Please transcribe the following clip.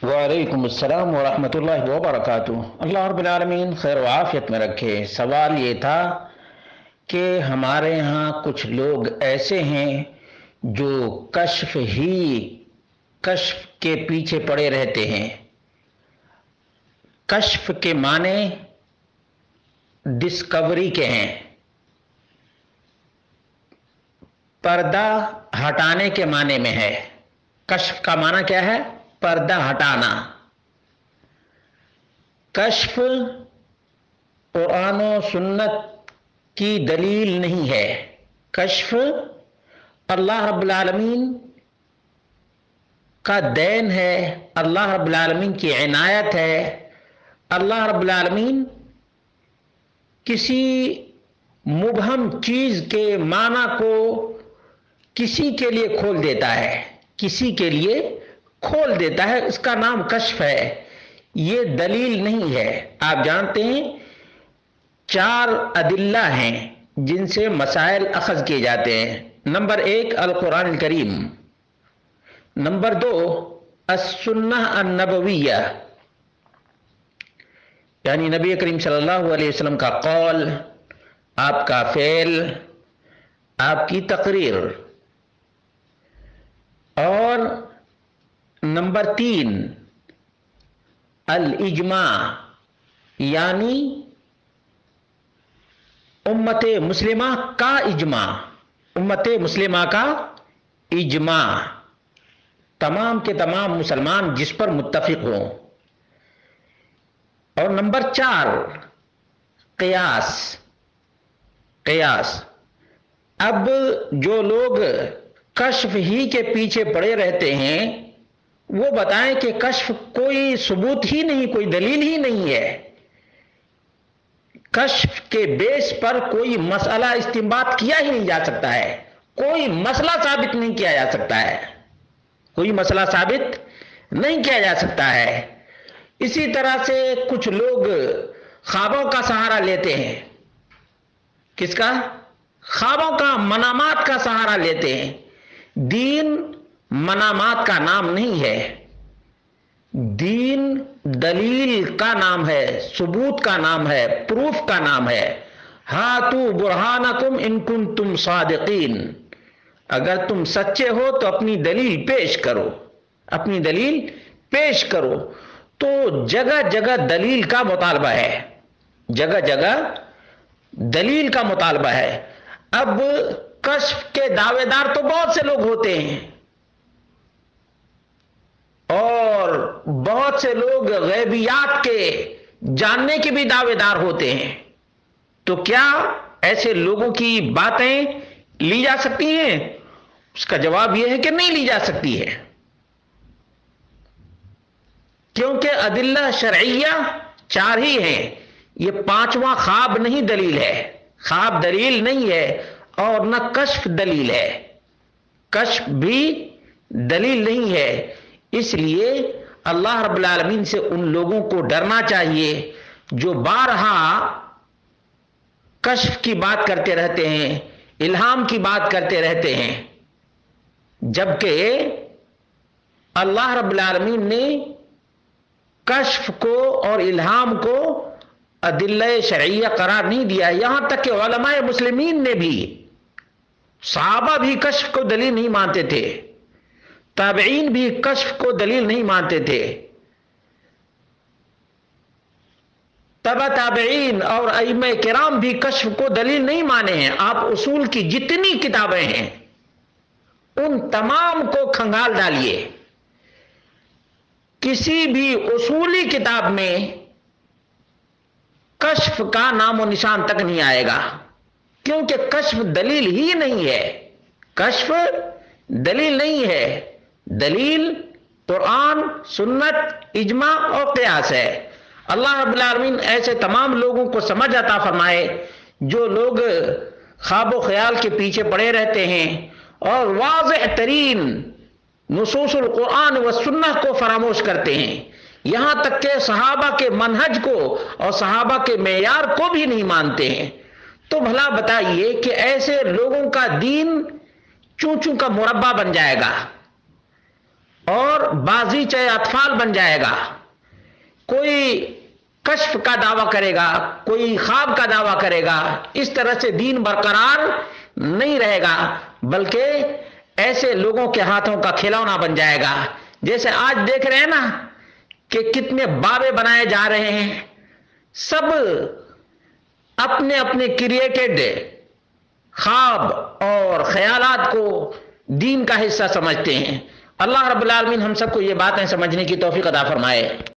वालेकुम अस्सलाम वरहमतुल्लाहि वबरकातुह। अल्लाह रब्बुल आलमीन खैर व आफियत में रखे। सवाल ये था कि हमारे यहाँ कुछ लोग ऐसे हैं जो कश्फ के पीछे पड़े रहते हैं। कश्फ के माने डिस्कवरी के हैं। पर्दा हटाने के माने में है। कश्फ का माना क्या है? पर्दा हटाना। कश्फ कुरान और सुन्नत की दलील नहीं है। कश्फ अल्लाह रब्बुल आलमीन का देन है, अल्लाह रब्बुल आलमीन की इनायत है। अल्लाह रब्बुल आलमीन किसी मुबहम चीज के माना को किसी के लिए खोल देता है, किसी के लिए खोल देता है, इसका नाम कश्फ है। ये दलील नहीं है। आप जानते हैं 4 अदिल्ला हैं जिनसे मसाइल अखज़ किए जाते हैं। नंबर 1 अल कुरान करीम, नंबर 2 अस्सुन्नह अन्नबविय्या यानी नबी करीम सल्लल्लाहु अलैहि वसल्लम का कौल, आपका फेल, आपकी तकरीर। और नंबर 3 अल इजमा यानी उम्मत मुस्लिमा का इजमा, उम्मत मुस्लिमा का इजमा, तमाम के तमाम मुसलमान जिस पर मुत्तफिक हों। और नंबर 4 क़ियास। क़ियास। अब जो लोग कश्फ ही के पीछे पड़े रहते हैं वो बताएं कि कश्फ कोई सबूत ही नहीं, कोई दलील ही नहीं है। कश्फ के बेस पर कोई मसला इस्तिंबात किया ही नहीं जा सकता है, कोई मसला साबित नहीं किया जा सकता है, कोई मसला साबित नहीं किया जा सकता है। इसी तरह से कुछ लोग ख्वाबों का सहारा लेते हैं। किसका? ख्वाबों का, मनामात का सहारा लेते हैं। दीन मनामात का नाम नहीं है। दीन दलील का नाम है, सबूत का नाम है, प्रूफ का नाम है। हातू बुरहानकुम इन कुंतुम सादिकीन, अगर तुम सच्चे हो तो अपनी दलील पेश करो, अपनी दलील पेश करो। तो जगह जगह दलील का मुतालबा है, जगह जगह दलील का मुतालबा है। अब कश्फ के दावेदार तो बहुत से लोग होते हैं और बहुत से लोग गैबियात के जानने के भी दावेदार होते हैं। तो क्या ऐसे लोगों की बातें ली जा सकती हैं? उसका जवाब यह है कि नहीं ली जा सकती है, क्योंकि अदिल्ला शरइया 4 ही हैं। ये 5वां ख्वाब नहीं दलील है, ख्वाब दलील नहीं है और न कश्फ दलील है, कश्फ भी दलील नहीं है। इसलिए अल्लाह रब्बुल आलमीन से उन लोगों को डरना चाहिए जो बारहा कश्फ की बात करते रहते हैं, इल्हाम की बात करते रहते हैं, जबकि अल्लाह रब्बुल आलमीन ने कश्फ को और इल्हाम को अदिल्ला शरइया करार नहीं दिया। यहां तक कि उलमाए मुस्लिमीन ने भी, सहाबा भी कश्फ को दलील नहीं मानते थे, ताबईन भी कश्फ को दलील नहीं मानते थे, तबा ताबईन और अइम्मा किराम भी कश्फ को दलील नहीं माने हैं। आप उसूल की जितनी किताबें हैं उन तमाम को खंगाल डालिए, किसी भी उसूली किताब में कश्फ का नामो निशान तक नहीं आएगा, क्योंकि कश्फ दलील ही नहीं है। कश्फ दलील नहीं है। दलील कुरान, सुन्नत, इजमा और क़ियास है। अल्लाह रब्बुल आलमीन ऐसे तमाम लोगों को समझ अता फरमाए जो लोग ख्वाब व ख्याल के पीछे पड़े रहते हैं और वाज़ेह तरीन नुसूसुल कुरान व सुन्नह को फरामोश करते हैं, यहां तक के सहाबा के मनहज को और सहाबा के मेयार को भी नहीं मानते हैं। तो भला बताइए कि ऐसे लोगों का दीन चूं चूं का मुरब्बा बन जाएगा। اور بازیچہ اطفال بن جائے گا. کوئی کشف کا دعویٰ کرے گا, کوئی خواب کا دعویٰ کرے گا. اس طرح سے دین برقرار نہیں رہے گا, بلکہ ایسے لوگوں کے ہاتھوں کا کھلونا بن جائے گا. جیسے آج دیکھ رہے ہیں نا کہ کتنے بابے بنائے جا رہے ہیں, سب اپنے اپنے کریٹڈ خواب اور خیالات کو دین کا حصہ سمجھتے ہیں. اللہ رب العالمین ہم سب کو یہ باتیں سمجھنے کی توفیق عطا فرمائے.